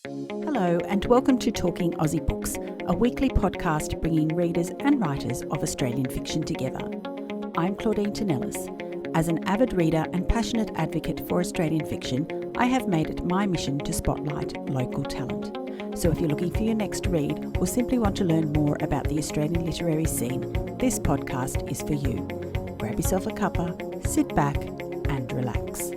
Hello and welcome to Talking Aussie Books, a weekly podcast bringing readers and writers of Australian fiction together. I'm Claudine Tonellis. As an avid reader and passionate advocate for Australian fiction, I have made it my mission to spotlight local talent. So if you're looking for your next read or simply want to learn more about the Australian literary scene, this podcast is for you. Grab yourself a cuppa, sit back and relax.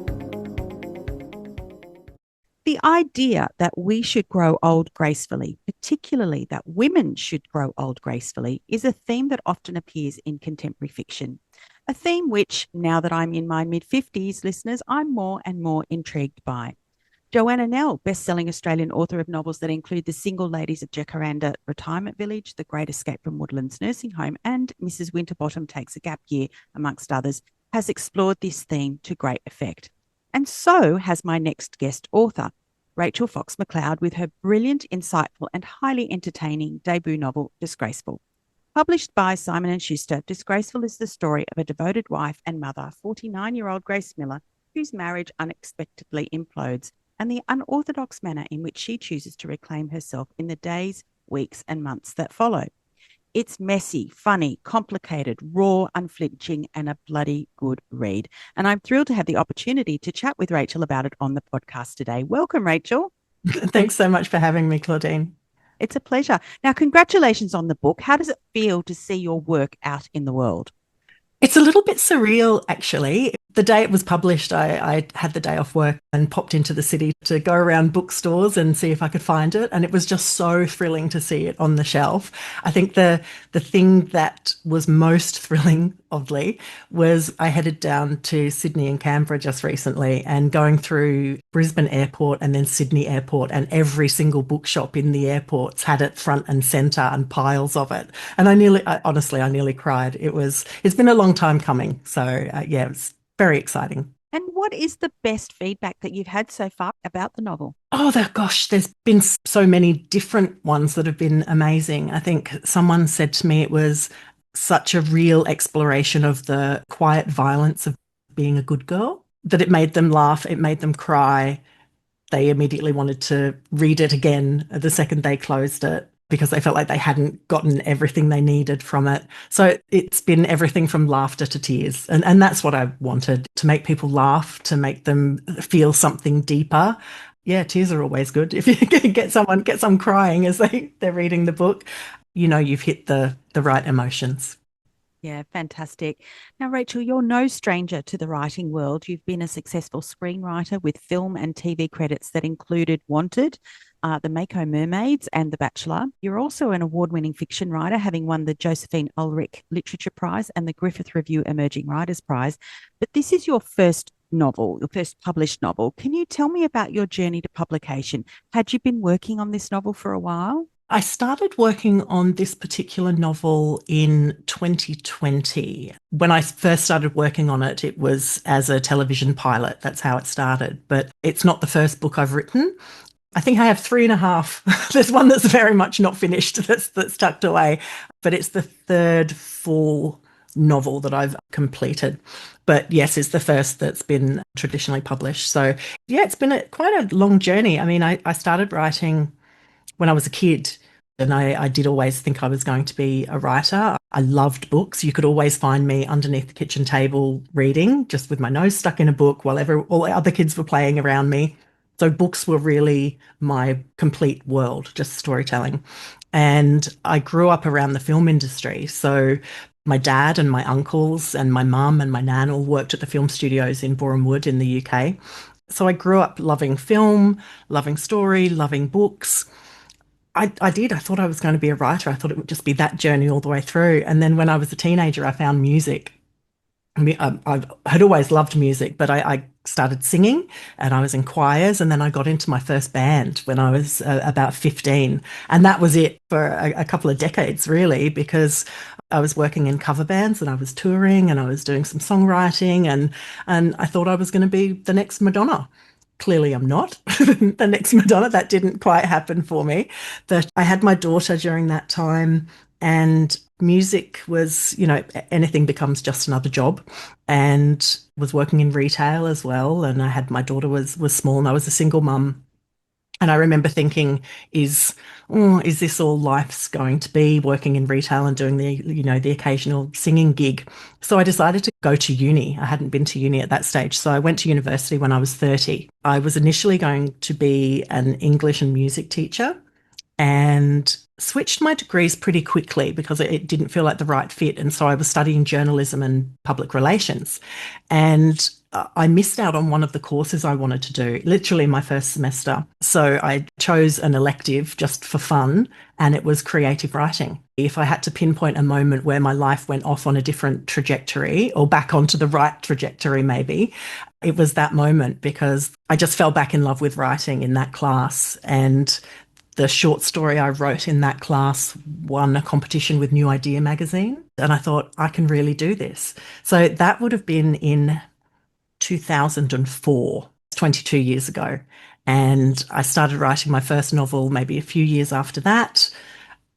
The idea that we should grow old gracefully, particularly that women should grow old gracefully, is a theme that often appears in contemporary fiction. A theme which, now that I'm in my mid-50s, listeners, I'm more and more intrigued by. Joanna Nell, best-selling Australian author of novels that include The Single Ladies of Jacaranda Retirement Village, The Great Escape from Woodlands Nursing Home, and Mrs. Winterbottom Takes a Gap Year, amongst others, has explored this theme to great effect. And so has my next guest author, Rachel Fox McLeod, with her brilliant, insightful, and highly entertaining debut novel, Disgraceful. Published by Simon Schuster, Disgraceful is the story of a devoted wife and mother, 49-year-old Grace Miller, whose marriage unexpectedly implodes, and the unorthodox manner in which she chooses to reclaim herself in the days, weeks, and months that follow. It's messy, funny, complicated, raw, unflinching, and a bloody good read. And I'm thrilled to have the opportunity to chat with Rachel about it on the podcast today. Welcome, Rachel. Thanks so much for having me, Claudine. It's a pleasure. Now, congratulations on the book. How does it feel to see your work out in the world? It's a little bit surreal, actually. The day it was published, I had the day off work and popped into the city to go around bookstores and see if I could find it. And it was just so thrilling to see it on the shelf. I think the thing that was most thrilling, oddly, was I headed down to Sydney and Canberra just recently and going through Brisbane Airport and then Sydney Airport, and every single bookshop in the airports had it front and centre and piles of it. And honestly, I nearly cried. It's been a long time coming. So yeah, it's very exciting. And what is the best feedback that you've had so far about the novel? Oh, gosh, there's been so many different ones that have been amazing. I think someone said to me it was such a real exploration of the quiet violence of being a good girl, that it made them laugh, it made them cry. They immediately wanted to read it again the second they closed it, because they felt like they hadn't gotten everything they needed from it. So it's been everything from laughter to tears. And that's what I wanted, to make people laugh, to make them feel something deeper. Yeah, tears are always good. If you can get some crying as they're reading the book, you know you've hit the right emotions. Yeah, fantastic. Now, Rachel, you're no stranger to the writing world. You've been a successful screenwriter with film and TV credits that included Wanted, The Mako Mermaids, and The Bachelor. You're also an award-winning fiction writer, having won the Josephine Ulrich Literature Prize and the Griffith Review Emerging Writers Prize. But this is your first novel, your first published novel. Can you tell me about your journey to publication? Had you been working on this novel for a while? I started working on this particular novel in 2020. When I first started working on it, it was as a television pilot. That's how it started. But it's not the first book I've written. I think I have 3.5. There's one that's very much not finished, that's tucked away. But it's the third full novel that I've completed. But yes, it's the first that's been traditionally published. So yeah, it's been quite a long journey. I mean, I started writing when I was a kid, and I did always think I was going to be a writer. I loved books. You could always find me underneath the kitchen table reading, just with my nose stuck in a book while all the other kids were playing around me. So books were really my complete world, just storytelling. And I grew up around the film industry. So my dad and my uncles and my mum and my nan all worked at the film studios in Boreham Wood in the UK. So I grew up loving film, loving story, loving books. I did. I thought I was going to be a writer. I thought it would just be that journey all the way through. And then when I was a teenager, I found music. I mean, I had always loved music, but I started singing and I was in choirs. And then I got into my first band when I was about 15. And that was it for a couple of decades, really, because I was working in cover bands and I was touring and I was doing some songwriting, and I thought I was going to be the next Madonna. Clearly, I'm not the next Madonna. That didn't quite happen for me. But I had my daughter during that time, and music was, anything becomes just another job, and was working in retail as well. And I had my daughter was small, and I was a single mum. And I remember thinking, is is this all life's going to be, working in retail and doing the occasional singing gig? So I decided to go to uni. I hadn't been to uni at that stage. So I went to university when I was 30. I was initially going to be an English and music teacher and switched my degrees pretty quickly because it didn't feel like the right fit. And so I was studying journalism and public relations. And I missed out on one of the courses I wanted to do, literally my first semester. So I chose an elective just for fun, and it was creative writing. If I had to pinpoint a moment where my life went off on a different trajectory or back onto the right trajectory, maybe, it was that moment because I just fell back in love with writing in that class. And the short story I wrote in that class won a competition with New Idea magazine. And I thought, I can really do this. So that would have been in 2004, 22 years ago. And I started writing my first novel maybe a few years after that.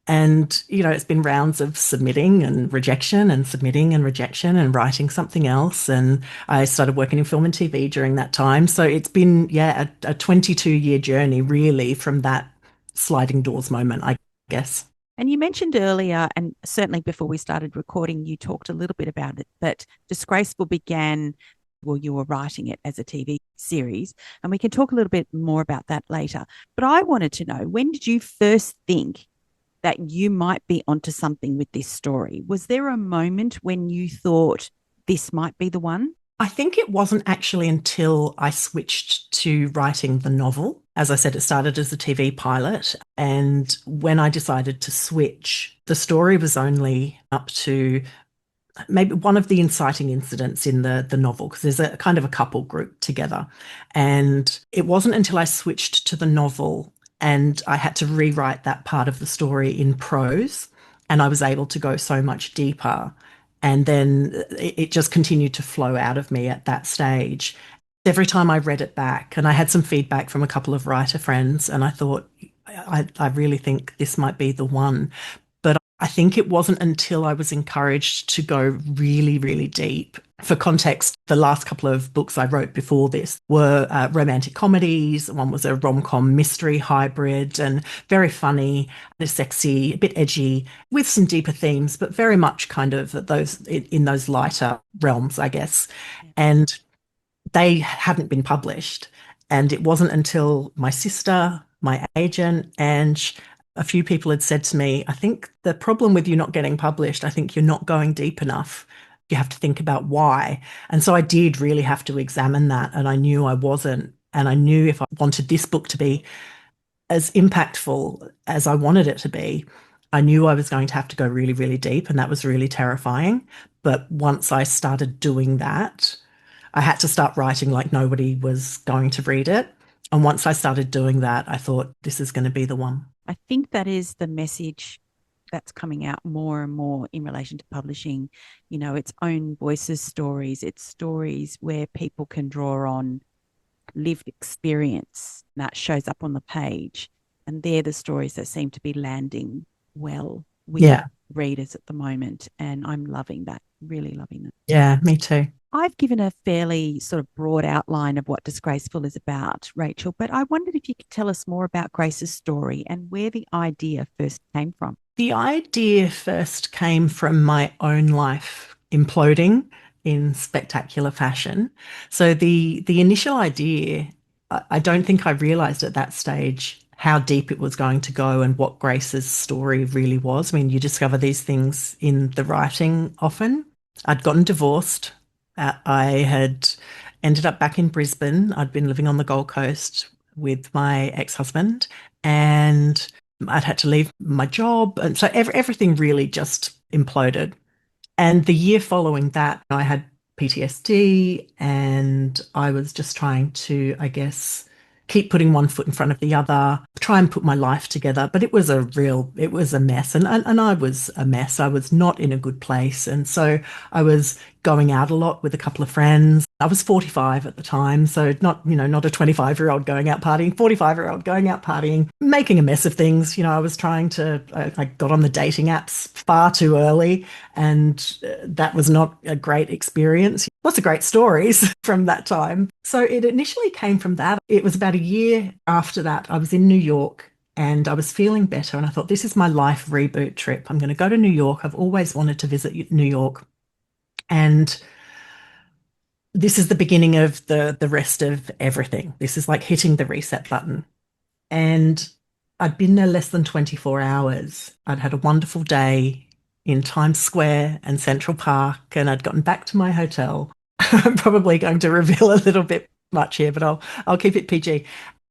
And, it's been rounds of submitting and rejection and submitting and rejection and writing something else. And I started working in film and TV during that time. So it's been, yeah, a 22-year journey, really, from that sliding doors moment, I guess. And you mentioned earlier, and certainly before we started recording, you talked a little bit about it, but Disgraceful began, well, you were writing it as a TV series, and we can talk a little bit more about that later. But I wanted to know, when did you first think that you might be onto something with this story? Was there a moment when you thought this might be the one? I think it wasn't actually until I switched to writing the novel. As I said, it started as a TV pilot. And when I decided to switch, the story was only up to maybe one of the inciting incidents in the novel, because there's a kind of a couple group together. And it wasn't until I switched to the novel and I had to rewrite that part of the story in prose, and I was able to go so much deeper. And then it just continued to flow out of me at that stage. Every time I read it back, and I had some feedback from a couple of writer friends, and I thought, I really think this might be the one. But I think it wasn't until I was encouraged to go really, really deep. For context, the last couple of books I wrote before this were romantic comedies. One was a rom-com mystery hybrid and very funny, sexy, a bit edgy, with some deeper themes, but very much kind of those in those lighter realms, I guess. And they hadn't been published. And it wasn't until my sister, my agent, and a few people had said to me, I think the problem with you not getting published, I think you're not going deep enough. You have to think about why. And so I did really have to examine that. And I knew I wasn't. And I knew if I wanted this book to be as impactful as I wanted it to be, I knew I was going to have to go really, really deep. And that was really terrifying. But once I started doing that, I had to start writing like nobody was going to read it. And once I started doing that, I thought, this is going to be the one. I think that is the message that's coming out more and more in relation to publishing, its own voices stories. It's stories where people can draw on lived experience that shows up on the page. And they're the stories that seem to be landing well with Yeah. readers at the moment. And I'm loving that, really loving that. Yeah, me too. I've given a fairly sort of broad outline of what Disgraceful is about, Rachel, but I wondered if you could tell us more about Grace's story and where the idea first came from. The idea first came from my own life imploding in spectacular fashion. So the initial idea, I don't think I realized at that stage how deep it was going to go and what Grace's story really was. I mean, you discover these things in the writing often. I'd gotten divorced. I had ended up back in Brisbane. I'd been living on the Gold Coast with my ex-husband, and I'd had to leave my job. And so everything really just imploded. And the year following that, I had PTSD, and I was just trying to, I guess, keep putting one foot in front of the other, try and put my life together. But it was a mess. And I was a mess. I was not in a good place. And so I was going out a lot with a couple of friends. I was 45 at the time, so not, not a 25-year-old going out partying, 45-year-old going out partying, making a mess of things. I was I got on the dating apps far too early, and that was not a great experience. Lots of great stories from that time. So it initially came from that. It was about a year after that. I was in New York and I was feeling better, and I thought, this is my life reboot trip. I'm going to go to New York. I've always wanted to visit New York. And this is the beginning of the rest of everything. This is like hitting the reset button. And I'd been there less than 24 hours. I'd had a wonderful day in Times Square and Central Park, and I'd gotten back to my hotel. I'm probably going to reveal a little bit much here, but I'll keep it PG.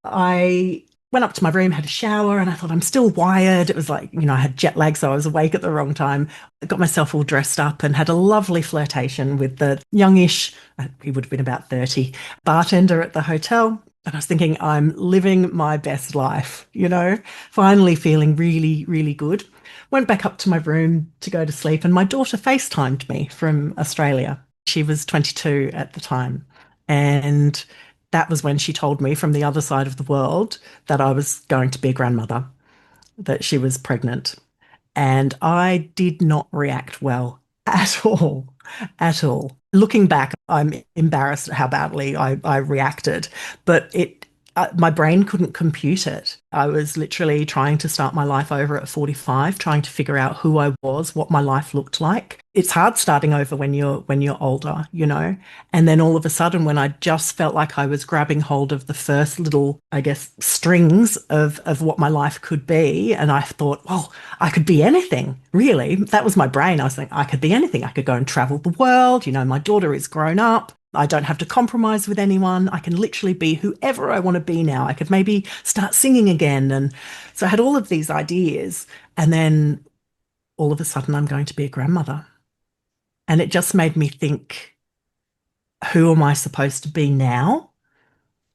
I went up to my room, had a shower, and I thought, I'm still wired. It was like, I had jet lag, so I was awake at the wrong time. I got myself all dressed up and had a lovely flirtation with the youngish, he would have been about 30, bartender at the hotel. And I was thinking, I'm living my best life, finally feeling really, really good. Went back up to my room to go to sleep, and my daughter FaceTimed me from Australia. She was 22 at the time. And that was when she told me from the other side of the world that I was going to be a grandmother, that she was pregnant. And I did not react well at all, at all. Looking back, I'm embarrassed at how badly I reacted, but my brain couldn't compute it. I was literally trying to start my life over at 45, trying to figure out who I was, what my life looked like. It's hard starting over when you're older, And then all of a sudden, when I just felt like I was grabbing hold of the first little, I guess, strings of what my life could be, and I thought, well, I could be anything, really. That was my brain. I was thinking, I could be anything. I could go and travel the world. My daughter is grown up. I don't have to compromise with anyone. I can literally be whoever I want to be now. I could maybe start singing again. And so I had all of these ideas. And then all of a sudden, I'm going to be a grandmother. And it just made me think, who am I supposed to be now?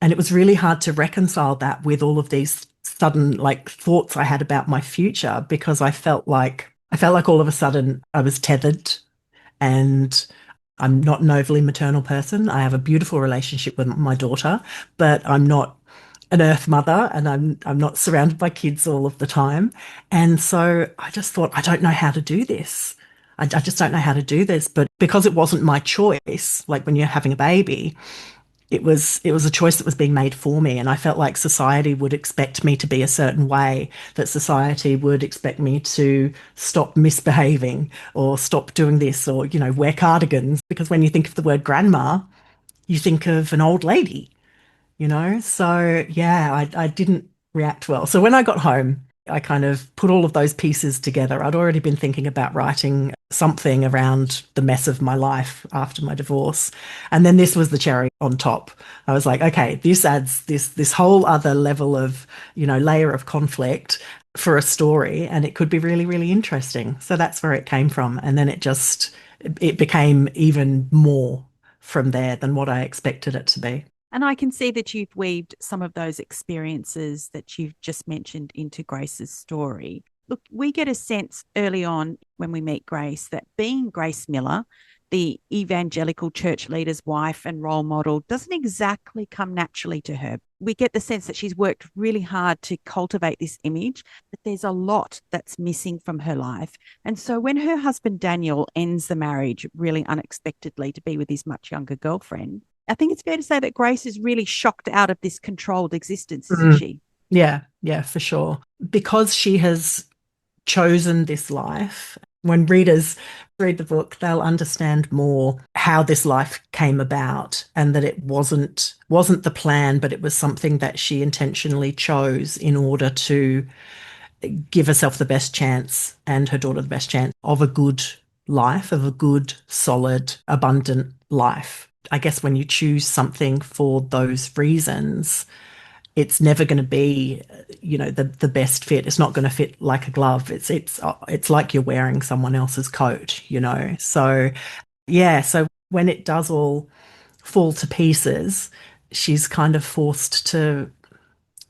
And it was really hard to reconcile that with all of these sudden thoughts I had about my future, because I felt like all of a sudden I was tethered, and I'm not an overly maternal person. I have a beautiful relationship with my daughter, but I'm not an earth mother, and I'm not surrounded by kids all of the time. And so I just thought, I don't know how to do this. I just don't know how to do this. But because it wasn't my choice, like when you're having a baby, it was a choice that was being made for me, and I felt like society would expect me to be a certain way, that society would expect me to stop misbehaving or stop doing this, or wear cardigans, because when you think of the word grandma, you think of an old lady. So yeah, I didn't react well. So when I got home, I kind of put all of those pieces together. I'd already been thinking about writing something around the mess of my life after my divorce. And then this was the cherry on top. I was like, okay, this adds this whole other level of, layer of conflict for a story, and it could be really, really interesting. So that's where it came from. And then it became even more from there than what I expected it to be. And I can see that you've weaved some of those experiences that you've just mentioned into Grace's story. Look, we get a sense early on when we meet Grace that being Grace Miller, the evangelical church leader's wife and role model, doesn't exactly come naturally to her. We get the sense that she's worked really hard to cultivate this image, but there's a lot that's missing from her life. And so when her husband Daniel ends the marriage really unexpectedly to be with his much younger girlfriend, I think it's fair to say that Grace is really shocked out of this controlled existence, isn't she? Yeah, yeah, for sure. Because she has chosen this life, when readers read the book, they'll understand more how this life came about, and that it wasn't the plan, but it was something that she intentionally chose in order to give herself the best chance, and her daughter the best chance, of a good life, of a good, solid, abundant life. I guess when you choose something for those reasons, it's never going to be, the best fit. It's not going to fit like a glove. It's like you're wearing someone else's coat. So yeah, so when it does all fall to pieces, she's kind of forced to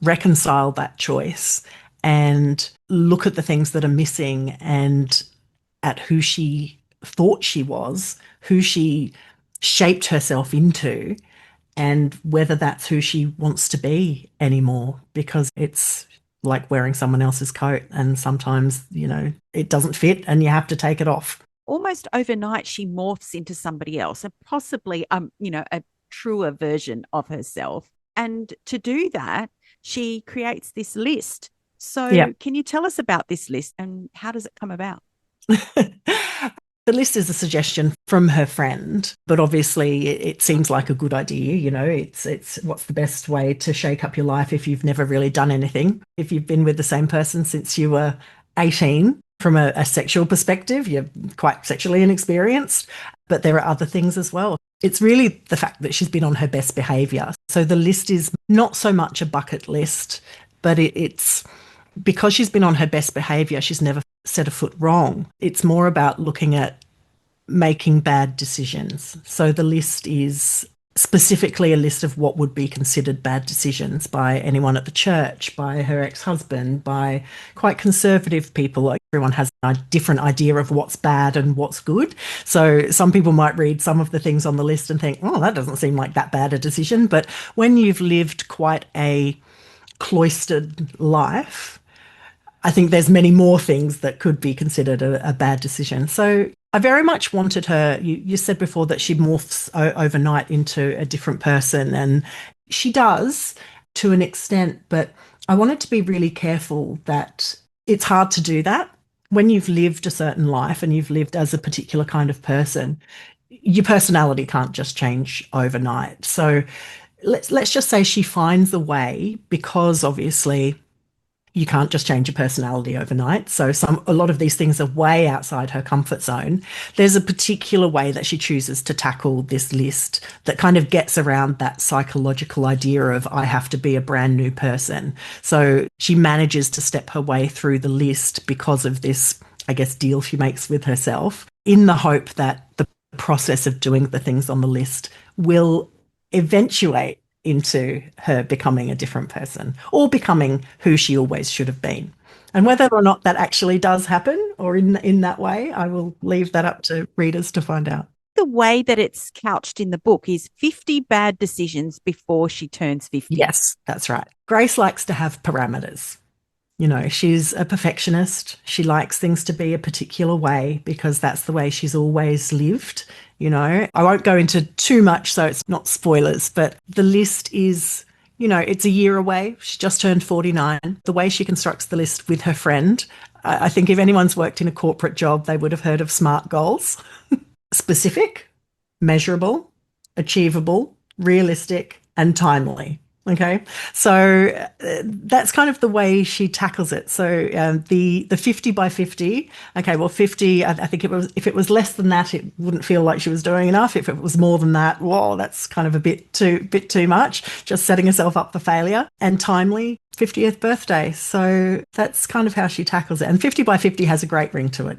reconcile that choice and look at the things that are missing, and at who she thought she was, who she shaped herself into, and whether that's who she wants to be anymore, because it's like wearing someone else's coat, and sometimes, it doesn't fit and you have to take it off. Almost overnight, she morphs into somebody else and possibly, a truer version of herself. And to do that, she creates this list. Yeah. So, can you tell us about this list and how does it come about? The list is a suggestion from her friend, but obviously it seems like a good idea. It's what's the best way to shake up your life if you've never really done anything. If you've been with the same person since you were 18, from a sexual perspective, you're quite sexually inexperienced, but there are other things as well. It's really the fact that she's been on her best behavior. So the list is not so much a bucket list, but it's because she's been on her best behavior, she's never set a foot wrong. It's more about looking at making bad decisions. So the list is specifically a list of what would be considered bad decisions by anyone at the church, by her ex-husband, by quite conservative people. Like, everyone has a different idea of what's bad and what's good. So some people might read some of the things on the list and think, oh, that doesn't seem like that bad a decision. But when you've lived quite a cloistered life, I think there's many more things that could be considered a bad decision. So I very much wanted her, you said before that she morphs overnight into a different person, and she does to an extent, but I wanted to be really careful that it's hard to do that. When you've lived a certain life and you've lived as a particular kind of person, your personality can't just change overnight. So let's just say she finds a way, because obviously you can't just change your personality overnight. So a lot of these things are way outside her comfort zone. There's a particular way that she chooses to tackle this list that kind of gets around that psychological idea of, I have to be a brand new person. So she manages to step her way through the list because of this, I guess, deal she makes with herself, in the hope that the process of doing the things on the list will eventuate into her becoming a different person, or becoming who she always should have been. And whether or not that actually does happen, or in that way, I will leave that up to readers to find out. The way that it's couched in the book is 50 bad decisions before she turns 50. Yes, that's right. Grace likes to have parameters. She's a perfectionist. She likes things to be a particular way because that's the way she's always lived. I won't go into too much, so it's not spoilers, but the list is, it's a year away. She just turned 49. The way she constructs the list with her friend, I think if anyone's worked in a corporate job, they would have heard of SMART goals. Specific, measurable, achievable, realistic, and timely. Okay, so that's kind of the way she tackles it. So the 50 by 50. Okay, well, 50. I think if it was less than that, it wouldn't feel like she was doing enough. If it was more than that, whoa, that's kind of a bit too much. Just setting herself up for failure. And timely, 50th birthday. So that's kind of how she tackles it. And 50 by 50 has a great ring to it.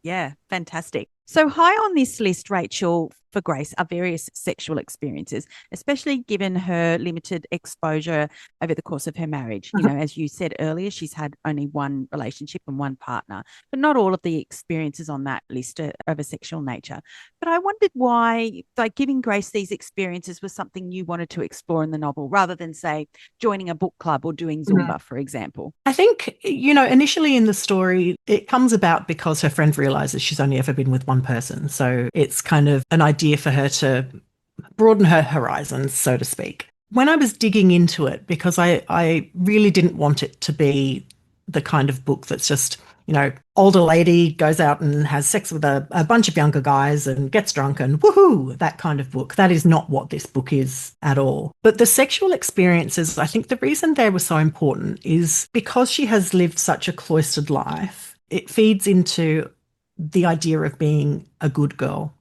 Yeah, fantastic. So high on this list, Rachel, for Grace, are various sexual experiences, especially given her limited exposure over the course of her marriage. As you said earlier, she's had only one relationship and one partner, but not all of the experiences on that list are of a sexual nature. But I wondered why, like, giving Grace these experiences was something you wanted to explore in the novel, rather than, say, joining a book club or doing Zumba, for example. I think, initially in the story, it comes about because her friend realizes she's only ever been with one person. So it's kind of an idea for her to broaden her horizons, so to speak. When I was digging into it, because I really didn't want it to be the kind of book that's just, older lady goes out and has sex with a bunch of younger guys and gets drunk and woohoo, that kind of book. That is not what this book is at all. But the sexual experiences, I think the reason they were so important is because she has lived such a cloistered life, it feeds into the idea of being a good girl.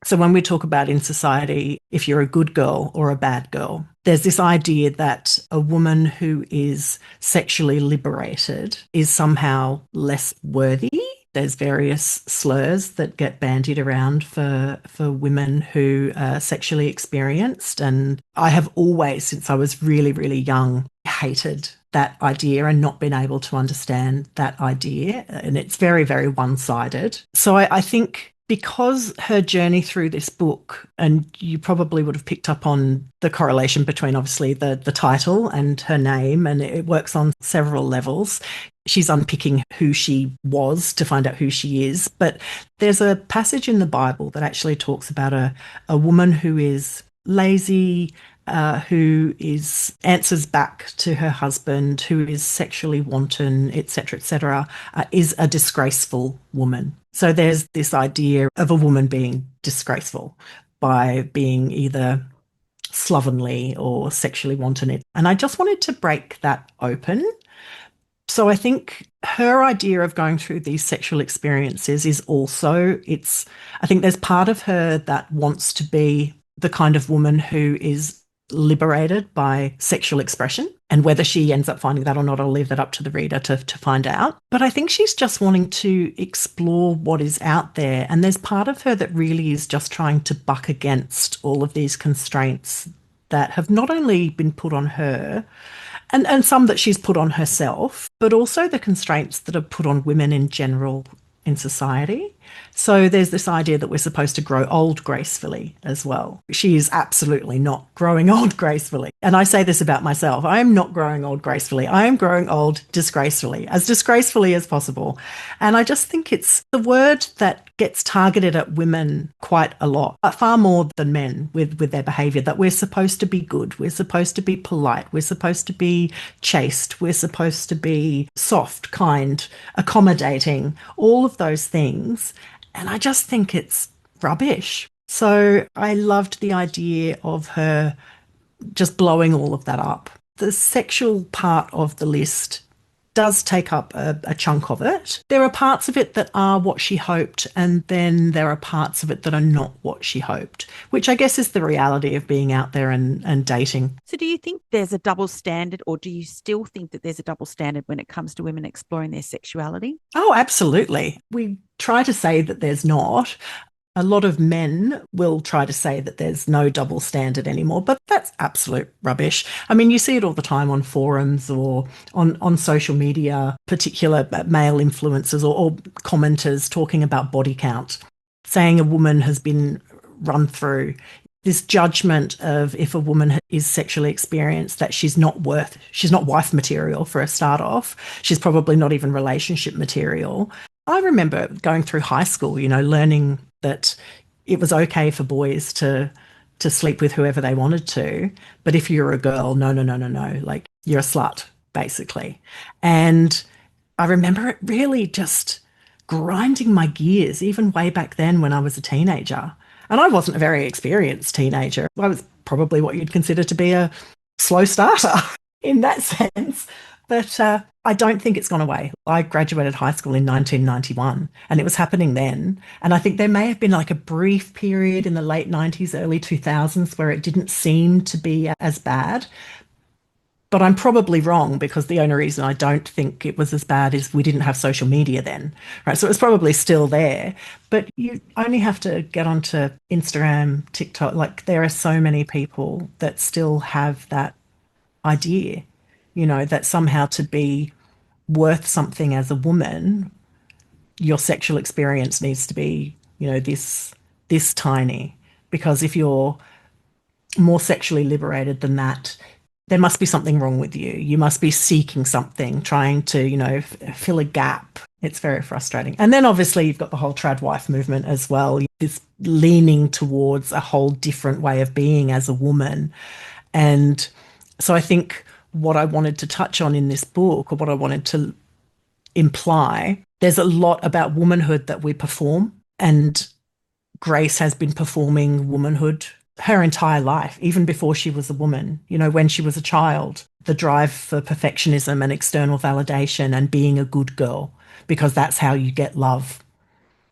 So when we talk about in society, if you're a good girl or a bad girl, there's this idea that a woman who is sexually liberated is somehow less worthy. There's various slurs that get bandied around for women who are sexually experienced. And I have always, since I was really, really young, hated that idea and not been able to understand that idea. And it's very, very one-sided. So I think because her journey through this book, and you probably would have picked up on the correlation between obviously the title and her name, and it works on several levels. She's unpicking who she was to find out who she is. But there's a passage in the Bible that actually talks about a woman who is lazy, who is answers back to her husband, who is sexually wanton, etc., is a disgraceful woman. So there's this idea of a woman being disgraceful by being either slovenly or sexually wanton. And I just wanted to break that open. So I think her idea of going through these sexual experiences is also, I think there's part of her that wants to be the kind of woman who is liberated by sexual expression. And whether she ends up finding that or not, I'll leave that up to the reader to find out. But I think she's just wanting to explore what is out there. And there's part of her that really is just trying to buck against all of these constraints that have not only been put on her, and some that she's put on herself, but also the constraints that are put on women in general in society. So there's this idea that we're supposed to grow old gracefully as well. She is absolutely not growing old gracefully. And I say this about myself. I am not growing old gracefully. I am growing old disgracefully as possible. And I just think it's the word that gets targeted at women quite a lot, far more than men with their behaviour, that we're supposed to be good, we're supposed to be polite, we're supposed to be chaste, we're supposed to be soft, kind, accommodating, all of those things. And I just think it's rubbish. So I loved the idea of her just blowing all of that up. The sexual part of the list does take up a chunk of it. There are parts of it that are what she hoped, and then there are parts of it that are not what she hoped, which I guess is the reality of being out there and dating. So do you think there's a double standard, or do you still think that there's a double standard when it comes to women exploring their sexuality? Oh, absolutely. We try to say that there's not. A lot of men will try to say that there's no double standard anymore, but that's absolute rubbish. I mean, you see it all the time on forums or on social media, particular male influencers or commenters talking about body count, saying a woman has been run through. This judgment of if a woman is sexually experienced, that she's not wife material for a start off. She's probably not even relationship material. I remember going through high school, learning that it was okay for boys to sleep with whoever they wanted to, but if you're a girl, no, no, no, no, no, like you're a slut, basically. And I remember it really just grinding my gears, even way back then when I was a teenager. And I wasn't a very experienced teenager. I was probably what you'd consider to be a slow starter in that sense. But I don't think it's gone away. I graduated high school in 1991 and it was happening then. And I think there may have been like a brief period in the late 90s, early 2000s where it didn't seem to be as bad. But I'm probably wrong, because the only reason I don't think it was as bad is we didn't have social media then, right? So it was probably still there. But you only have to get onto Instagram, TikTok. Like there are so many people that still have that idea, that somehow to be worth something as a woman, your sexual experience needs to be, this tiny. Because if you're more sexually liberated than that, there must be something wrong with you. You must be seeking something, trying to, fill a gap. It's very frustrating. And then obviously you've got the whole trad wife movement as well, this leaning towards a whole different way of being as a woman. And so I think what I wanted to touch on in this book, or what I wanted to imply, there's a lot about womanhood that we perform, and Grace has been performing womanhood her entire life, even before she was a woman. When she was a child, the drive for perfectionism and external validation and being a good girl, because that's how you get love,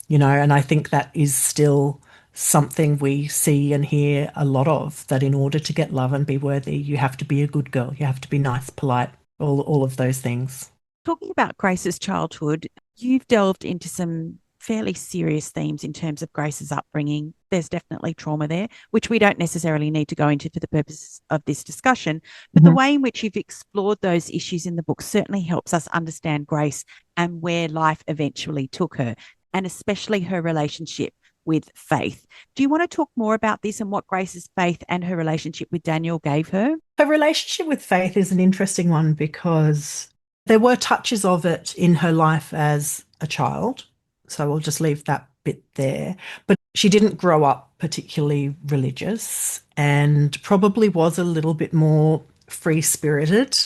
and I think that is still something we see and hear a lot of, that in order to get love and be worthy, you have to be a good girl, you have to be nice, polite, all of those things. Talking about Grace's childhood, you've delved into some fairly serious themes in terms of Grace's upbringing. There's definitely trauma there, which we don't necessarily need to go into for the purpose of this discussion. But the way in which you've explored those issues in the book certainly helps us understand Grace and where life eventually took her, and especially her relationship with faith. Do you want to talk more about this and what Grace's faith and her relationship with Daniel gave her? Her relationship with faith is an interesting one because there were touches of it in her life as a child. So I'll just leave that bit there. But she didn't grow up particularly religious and probably was a little bit more free-spirited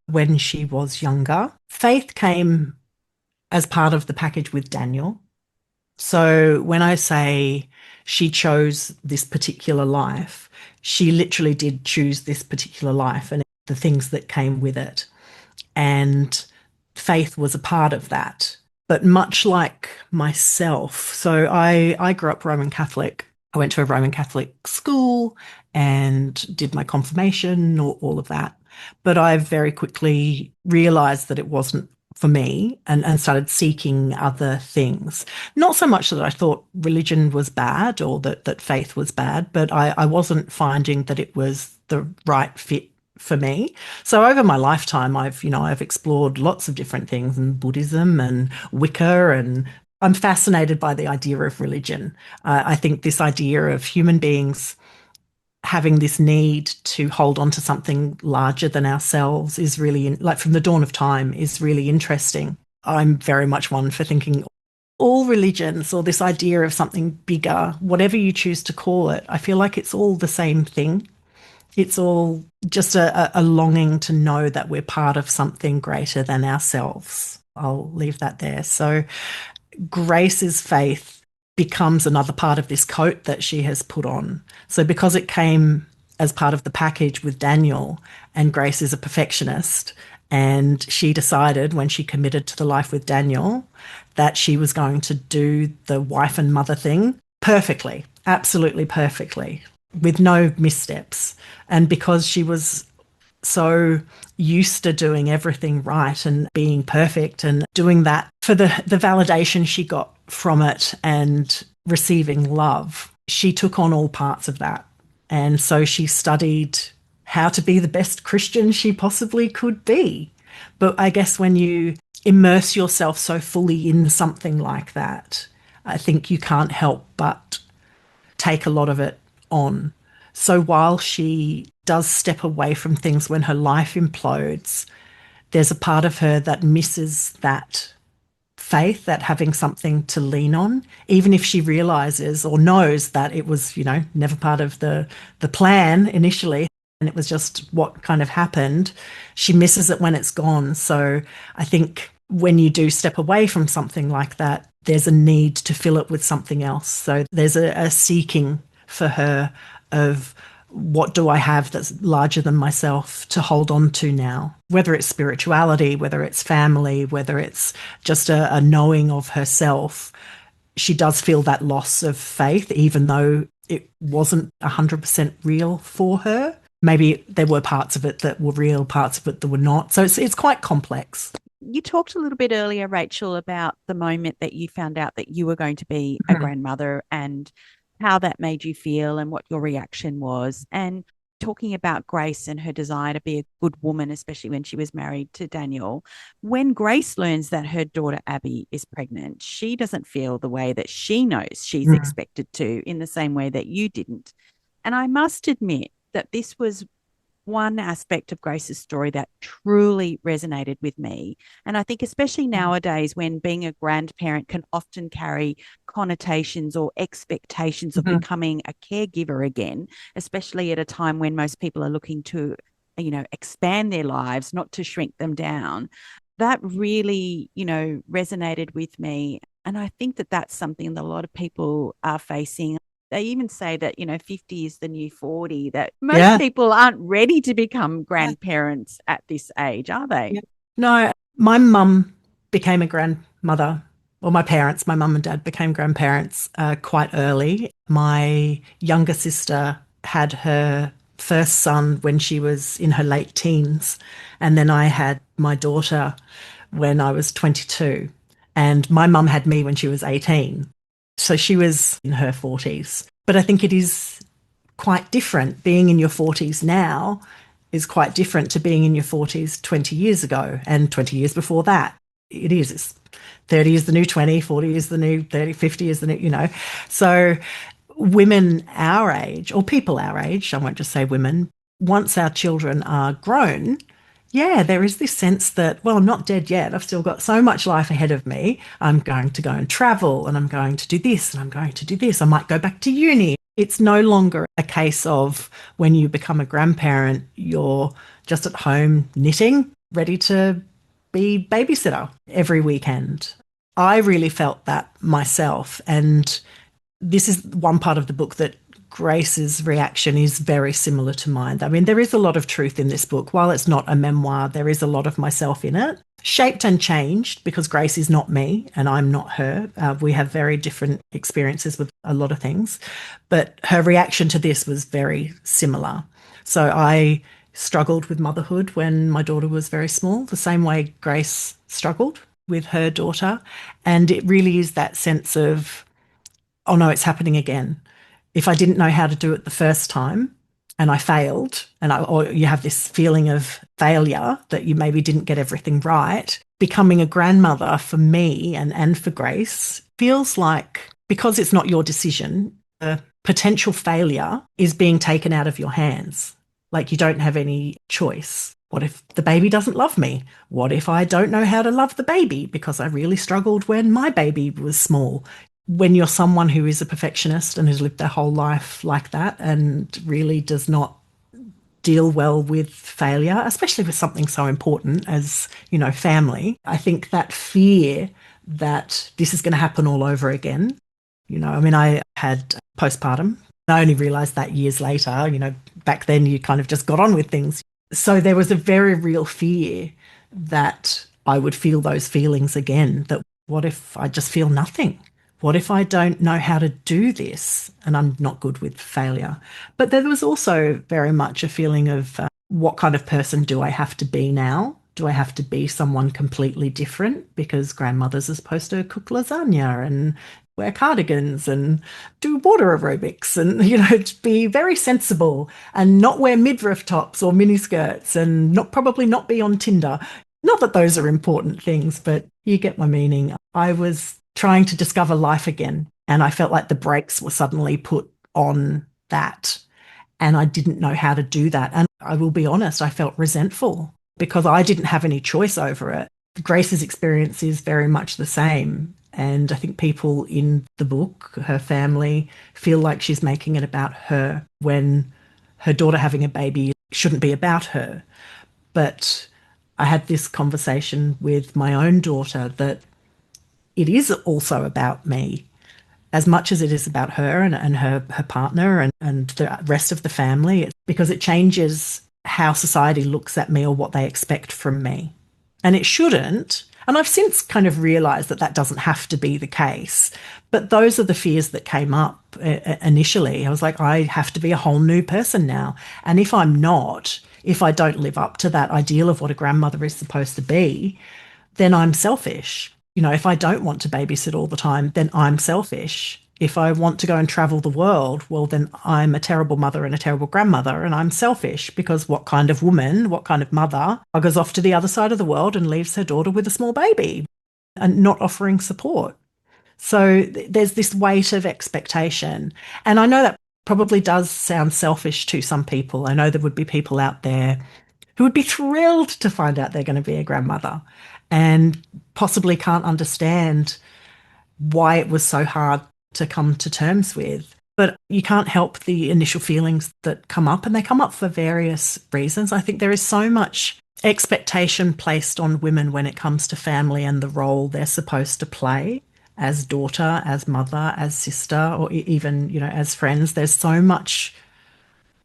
when she was younger. Faith came as part of the package with Daniel. So when I say she chose this particular life, she literally did choose this particular life and the things that came with it. And faith was a part of that. But much like myself, so I grew up Roman Catholic. I went to a Roman Catholic school and did my confirmation, all of that. But I very quickly realized that it wasn't for me and started seeking other things. Not so much that I thought religion was bad or that faith was bad, but I wasn't finding that it was the right fit for me. So over my lifetime, I've explored lots of different things and Buddhism and Wicca, and I'm fascinated by the idea of religion. I think this idea of human beings having this need to hold on to something larger than ourselves is really, like from the dawn of time, is really interesting. I'm very much one for thinking all religions or this idea of something bigger, whatever you choose to call it, I feel like it's all the same thing. It's all just a longing to know that we're part of something greater than ourselves. I'll leave that there. So Grace's faith becomes another part of this coat that she has put on. So because it came as part of the package with Daniel, and Grace is a perfectionist, and she decided when she committed to the life with Daniel that she was going to do the wife and mother thing perfectly, absolutely perfectly, with no missteps. And because she was so used to doing everything right and being perfect and doing that for the validation she got from it and receiving love, she took on all parts of that. And so she studied how to be the best Christian she possibly could be. But I guess when you immerse yourself so fully in something like that, I think you can't help but take a lot of it on. So while she does step away from things when her life implodes, there's a part of her that misses that faith, that having something to lean on, even if she realizes or knows that it was, never part of the plan initially, and it was just what kind of happened. She misses it when it's gone. So I think when you do step away from something like that, there's a need to fill it with something else. So there's a seeking for her of what do I have that's larger than myself to hold on to now, whether it's spirituality, whether it's family, whether it's just a knowing of herself. She does feel that loss of faith, even though it wasn't 100% real for her. Maybe there were parts of it that were real, parts of it that were not. So it's quite complex. You talked a little bit earlier, Rachel, about the moment that you found out that you were going to be a grandmother and how that made you feel and what your reaction was. And talking about Grace and her desire to be a good woman, especially when she was married to Daniel. When Grace learns that her daughter Abby is pregnant, she doesn't feel the way that she knows she's expected to, in the same way that you didn't. And I must admit that this was one aspect of Grace's story that truly resonated with me. And I think especially nowadays, when being a grandparent can often carry connotations or expectations of becoming a caregiver again, especially at a time when most people are looking to, expand their lives, not to shrink them down. That really, resonated with me. And I think that that's something that a lot of people are facing. They even say that, 50 is the new 40, that most people aren't ready to become grandparents at this age, are they? Yeah. No, my mum became a grandmother, or my mum and dad became grandparents quite early. My younger sister had her first son when she was in her late teens. And then I had my daughter when I was 22. And my mum had me when she was 18. So she was in her 40s. But I think it is quite different. Being in your 40s now is quite different to being in your 40s 20 years ago and 20 years before that. It is. 30 is the new 20, 40 is the new 30, 50 is the new, So women our age, or people our age, I won't just say women, once our children are grown, yeah, there is this sense that, well, I'm not dead yet. I've still got so much life ahead of me. I'm going to go and travel and I'm going to do this and I'm going to do this. I might go back to uni. It's no longer a case of when you become a grandparent, you're just at home knitting, ready to be babysitter every weekend. I really felt that myself. And this is one part of the book that Grace's reaction is very similar to mine. I mean, there is a lot of truth in this book. While it's not a memoir, there is a lot of myself in it, shaped and changed because Grace is not me and I'm not her. We have very different experiences with a lot of things, but her reaction to this was very similar. So I struggled with motherhood when my daughter was very small, the same way Grace struggled with her daughter. And it really is that sense of, oh no, it's happening again. If I didn't know how to do it the first time and I failed, or you have this feeling of failure that you maybe didn't get everything right, becoming a grandmother for me and for Grace feels like, because it's not your decision, a potential failure is being taken out of your hands. Like you don't have any choice. What if the baby doesn't love me? What if I don't know how to love the baby because I really struggled when my baby was small? When you're someone who is a perfectionist and has lived their whole life like that and really does not deal well with failure, especially with something so important as, family, I think that fear that this is going to happen all over again. I mean, I had postpartum. I only realized that years later, back then you kind of just got on with things. So there was a very real fear that I would feel those feelings again, that what if I just feel nothing? What if I don't know how to do this and I'm not good with failure? But there was also very much a feeling of what kind of person do I have to be now? Do I have to be someone completely different because grandmothers are supposed to cook lasagna and wear cardigans and do water aerobics and, be very sensible and not wear midriff tops or miniskirts and probably not be on Tinder. Not that those are important things, but you get my meaning. I was trying to discover life again. And I felt like the brakes were suddenly put on that. And I didn't know how to do that. And I will be honest, I felt resentful because I didn't have any choice over it. Grace's experience is very much the same. And I think people in the book, her family, feel like she's making it about her when her daughter having a baby shouldn't be about her. But I had this conversation with my own daughter that it is also about me as much as it is about her and her partner and the rest of the family, because it changes how society looks at me or what they expect from me. And it shouldn't. And I've since kind of realized that that doesn't have to be the case. But those are the fears that came up initially. I was like, I have to be a whole new person now. And if I'm not, if I don't live up to that ideal of what a grandmother is supposed to be, then I'm selfish. If I don't want to babysit all the time, then I'm selfish. If I want to go and travel the world, well, then I'm a terrible mother and a terrible grandmother, and I'm selfish because what kind of woman, what kind of mother goes off to the other side of the world and leaves her daughter with a small baby and not offering support? So there's this weight of expectation. And I know that probably does sound selfish to some people. I know there would be people out there who would be thrilled to find out they're going to be a grandmother and possibly can't understand why it was so hard to come to terms with. But you can't help the initial feelings that come up, and they come up for various reasons. I think there is so much expectation placed on women when it comes to family and the role they're supposed to play as daughter, as mother, as sister, or even, as friends. There's so much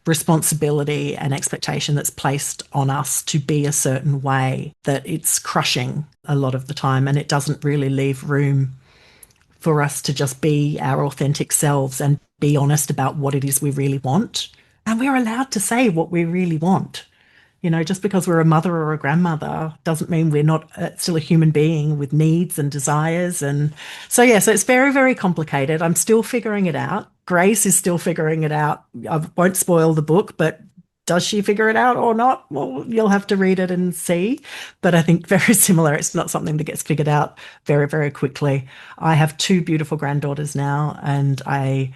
responsibility and expectation that's placed on us to be a certain way that it's crushing a lot of the time, and it doesn't really leave room for us to just be our authentic selves and be honest about what it is we really want. And we're allowed to say what we really want. Just because we're a mother or a grandmother doesn't mean we're not still a human being with needs and desires. And so, yeah, so it's very, very complicated. I'm still figuring it out. Grace is still figuring it out. I won't spoil the book, but Does she figure it out or not? Well, you'll have to read it and see. But I think very similar. It's not something that gets figured out very, very quickly. I have two beautiful granddaughters now, and I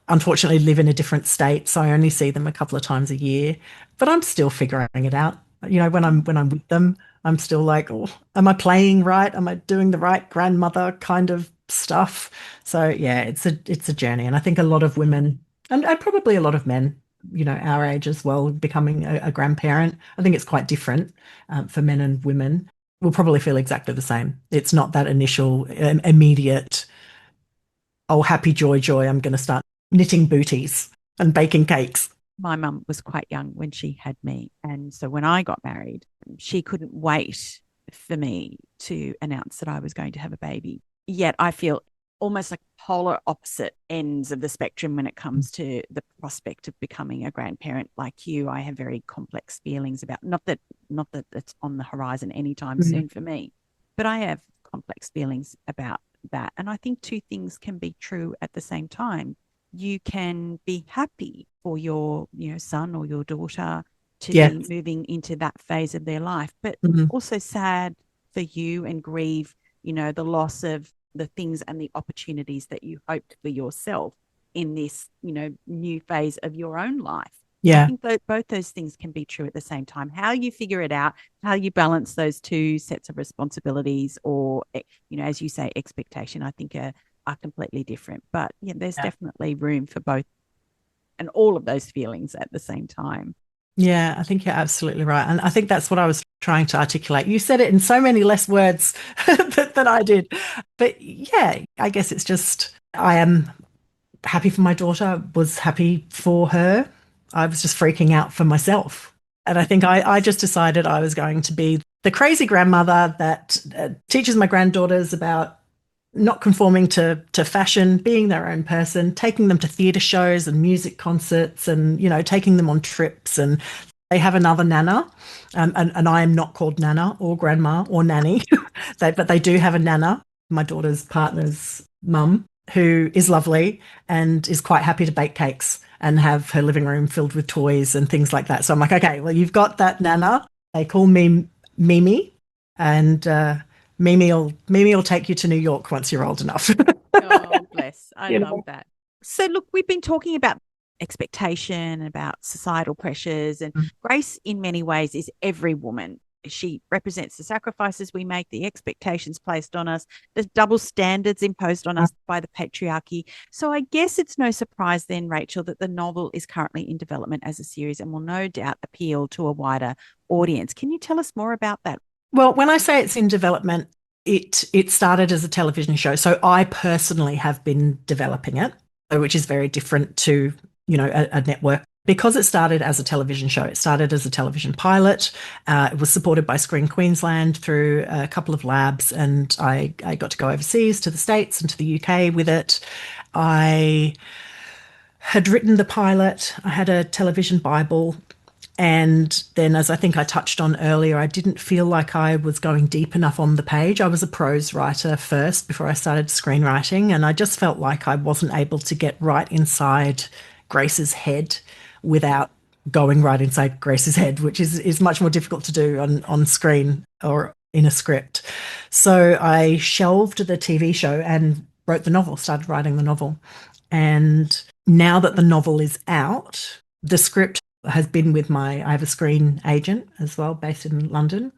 unfortunately live in a different state, so I only see them a couple of times a year. But I'm still figuring it out. You know, when I'm with them, I'm still like, oh, am I playing right? Am I doing the right grandmother kind of stuff? So yeah, it's a journey, and I think a lot of women and probably a lot of men, you know, our age as well, becoming a grandparent. I think it's quite different for men and women. We'll probably feel exactly the same. It's not that initial, immediate, oh, happy joy, joy. I'm going to start knitting booties and baking cakes. My mum was quite young when she had me. And so when I got married, she couldn't wait for me to announce that I was going to have a baby. Yet I feel almost like polar opposite ends of the spectrum when it comes to the prospect of becoming a grandparent. Like you, I have very complex feelings about not that it's on the horizon anytime Mm. soon for me, but I have complex feelings about that. And I think two things can be true at the same time. You can be happy for your, son or your daughter to Yeah. be moving into that phase of their life, but Mhm. also sad for you and grieve, the loss of the things and the opportunities that you hoped for yourself in this, new phase of your own life. I Yeah. think that both those things can be true at the same time. How you figure it out, how you balance those two sets of responsibilities, or, as you say, expectation, I think are completely different. But yeah, there's Yeah. definitely room for both and all of those feelings at the same time. Yeah, I think you're absolutely right. And I think that's what I was trying to articulate. You said it in so many less words than I did. But yeah, I guess it's just I am happy for my daughter, was happy for her. I was just freaking out for myself. And I think I just decided I was going to be the crazy grandmother that teaches my granddaughters about not conforming to fashion, being their own person, taking them to theatre shows and music concerts and, you know, taking them on trips. And they have another nana. And I am not called nana or grandma or nanny, but they do have a nana, my daughter's partner's mum, who is lovely and is quite happy to bake cakes and have her living room filled with toys and things like that. So I'm like, okay, well, you've got that nana. They call me Mimi, and Mimi will take you to New York once you're old enough. Oh, bless. I You love know. that. So, look, we've been talking about expectation, about societal pressures, and Grace, in many ways, is every woman. She represents the sacrifices we make, the expectations placed on us, the double standards imposed on us by the patriarchy. So, I guess it's no surprise then, Rachel, that the novel is currently in development as a series and will no doubt appeal to a wider audience. Can you tell us more about that? Well, when I say it's in development, it started as a television show. So I personally have been developing it, which is very different to, you know, a network. Because it started as a television show, it started as a television pilot. It was supported by Screen Queensland through a couple of labs, and I got to go overseas to the States and to the UK with it. I had written the pilot. I had a television Bible. And then, as I think I touched on earlier, I didn't feel like I was going deep enough on the page. I was a prose writer first before I started screenwriting, and I just felt like I wasn't able to get right inside Grace's head without going right inside Grace's head, which is much more difficult to do on screen or in a script. So I shelved the TV show and wrote the novel, started writing the novel. And now that the novel is out, the script has been with I have a screen agent as well based in London.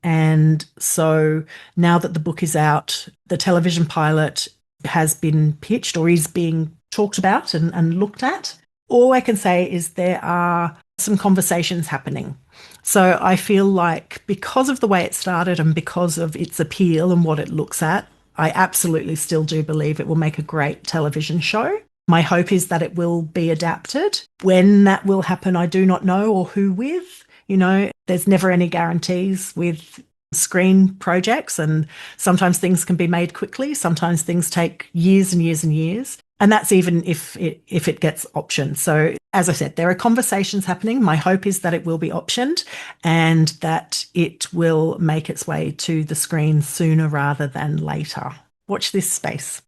And so now that the book is out, the television pilot has been pitched or is being talked about and looked at. All I can say is there are some conversations happening. So I feel like because of the way it started and because of its appeal and what it looks at, I absolutely still do believe it will make a great television show. My hope is that it will be adapted. When that will happen, I do not know, or who with. You know, there's never any guarantees with screen projects, and sometimes things can be made quickly. Sometimes things take years and years and years. And that's even if it gets optioned. So as I said, there are conversations happening. My hope is that it will be optioned and that it will make its way to the screen sooner rather than later. Watch this space.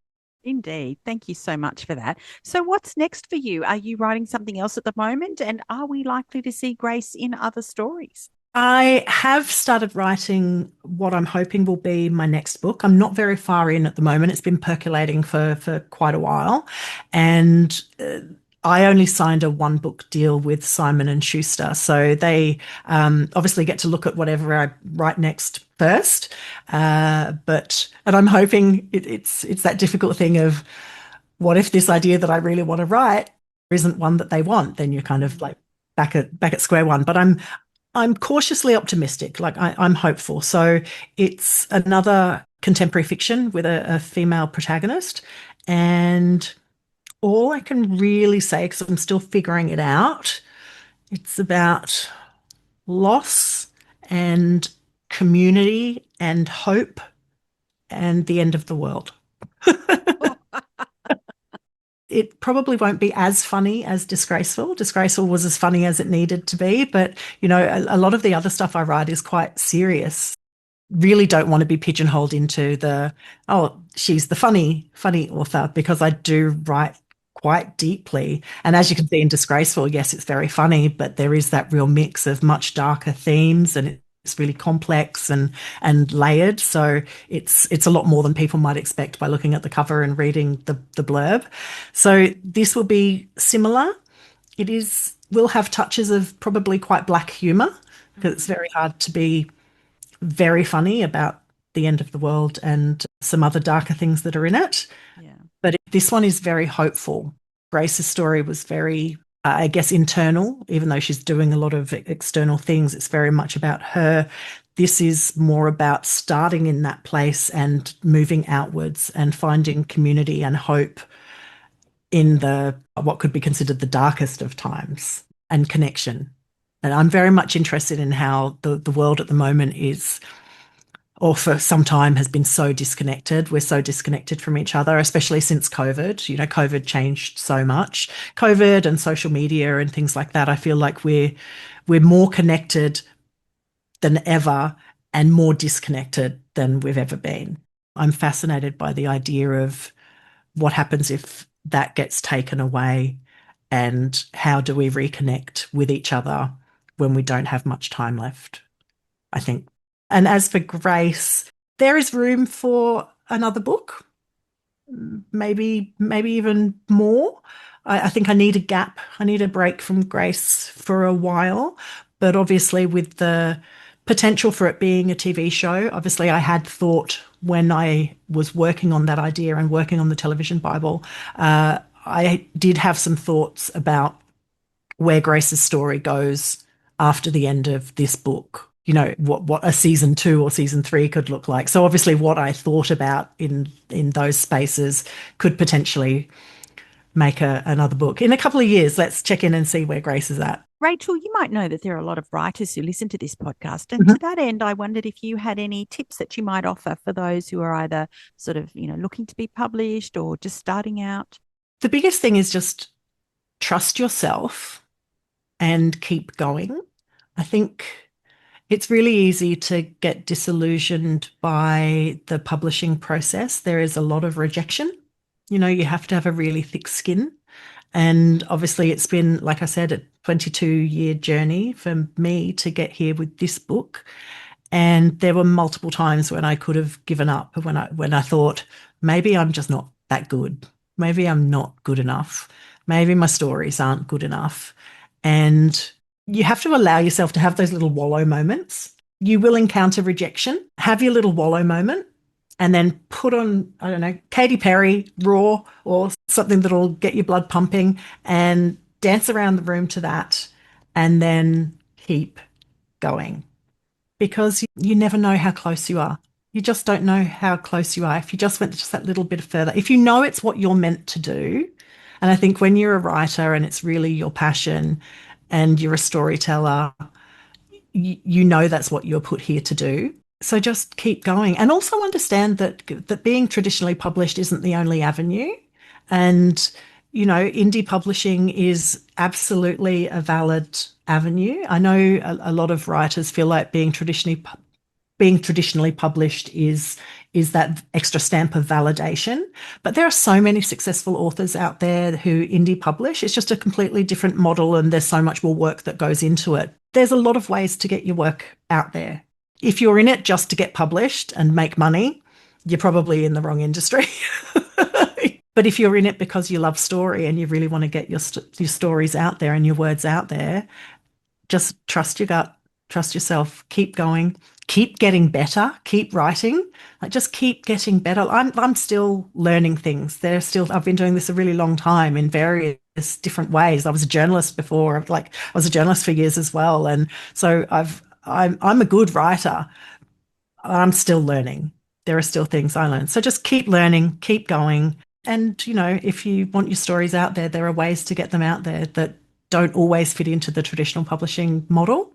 Indeed. Thank you so much for that. So, what's next for you? Are you writing something else at the moment? And are we likely to see Grace in other stories? I have started writing what I'm hoping will be my next book. I'm not very far in at the moment. It's been percolating for quite a while. And I only signed a one book deal with Simon and Schuster. So they obviously get to look at whatever I write next first. And I'm hoping it's that difficult thing of what if this idea that I really want to write isn't one that they want? Then you're kind of Mm. like back at square one. But I'm cautiously optimistic. Like I'm hopeful. So it's another contemporary fiction with a female protagonist. And all I can really say, because I'm still figuring it out, it's about loss and community and hope and the end of the world. It probably won't be as funny as Disgraceful. Disgraceful was as funny as it needed to be, but a lot of the other stuff I write is quite serious. Really don't want to be pigeonholed into the, oh, she's the funny author, because I do write quite deeply. And as you can see in Disgraceful, yes, it's very funny, but there is that real mix of much darker themes, and it's really complex and layered. So it's a lot more than people might expect by looking at the cover and reading the blurb. So this will be similar. It is will have touches of probably quite black humor, because it's Mhm. very hard to be very funny about the end of the world and some other darker things that are in it. Yeah. But this one is very hopeful. Grace's story was very, I guess, internal, even though she's doing a lot of external things. It's very much about her. This is more about starting in that place and moving outwards and finding community and hope in the what could be considered the darkest of times, and connection. And I'm very much interested in how the world at the moment is, or for some time has been, so disconnected. We're so disconnected from each other, especially since COVID. COVID changed so much. COVID and social media and things like that. I feel like we're more connected than ever and more disconnected than we've ever been. I'm fascinated by the idea of what happens if that gets taken away, and how do we reconnect with each other when we don't have much time left, I think. And as for Grace, there is room for another book, maybe even more. I think I need a gap. I need a break from Grace for a while. But obviously, with the potential for it being a TV show, obviously, I had thought when I was working on that idea and working on the television Bible, I did have some thoughts about where Grace's story goes after the end of this book. What a season two or season three could look like. So obviously, what I thought about in those spaces could potentially make another book in a couple of years. Let's check in and see where Grace is at. Rachel, you might know that there are a lot of writers who listen to this podcast. And to Mhm. that end, I wondered if you had any tips that you might offer for those who are either sort of, looking to be published or just starting out. The biggest thing is just trust yourself and keep going. I think it's really easy to get disillusioned by the publishing process. There is a lot of rejection. You have to have a really thick skin. And obviously, it's been, like I said, a 22-year journey for me to get here with this book. And there were multiple times when I could have given up, when I thought, maybe I'm just not that good. Maybe I'm not good enough. Maybe my stories aren't good enough. And you have to allow yourself to have those little wallow moments. You will encounter rejection. Have your little wallow moment, and then put on, I don't know, Katy Perry, Raw, or something that'll get your blood pumping, and dance around the room to that, and then keep going, because you never know how close you are. You just don't know how close you are. If you just went just that little bit further, if you know it's what you're meant to do, and I think when you're a writer and it's really your passion and you're a storyteller, you know that's what you're put here to do. So just keep going, and also understand that being traditionally published isn't the only avenue. And indie publishing is absolutely a valid avenue. I know a lot of writers feel like being traditionally being traditionally published is that extra stamp of validation. But there are so many successful authors out there who indie publish. It's just a completely different model, and there's so much more work that goes into it. There's a lot of ways to get your work out there. If you're in it just to get published and make money, you're probably in the wrong industry. But if you're in it because you love story and you really want to get your stories out there and your words out there, just trust your gut, trust yourself, keep going, keep getting better, keep writing, like just keep getting better. I'm still learning things. I've been doing this a really long time in various different ways. I was a journalist before, I was a journalist for years as well. And so I'm a good writer. I'm still learning. There are still things I learn. So just keep learning, keep going. And, if you want your stories out there, there are ways to get them out there that don't always fit into the traditional publishing model.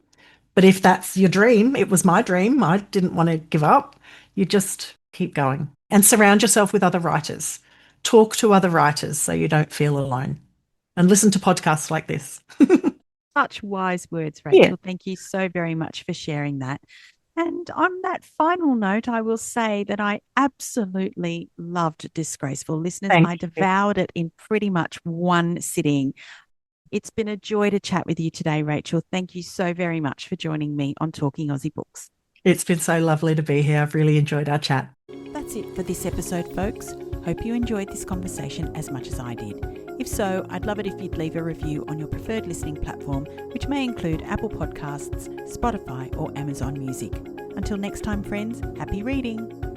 But if that's your dream, it was my dream, I didn't want to give up, you just keep going and surround yourself with other writers. Talk to other writers so you don't feel alone, and listen to podcasts like this. Such wise words, Yeah. Rachel. Thank you so very much for sharing that. And on that final note, I will say that I absolutely loved Disgraceful. Listeners, Thank I you. devoured it in pretty much one sitting. It's been a joy to chat with you today, Rachel. Thank you so very much for joining me on Talking Aussie Books. It's been so lovely to be here. I've really enjoyed our chat. That's it for this episode, folks. Hope you enjoyed this conversation as much as I did. If so, I'd love it if you'd leave a review on your preferred listening platform, which may include Apple Podcasts, Spotify, or Amazon Music. Until next time, friends, happy reading.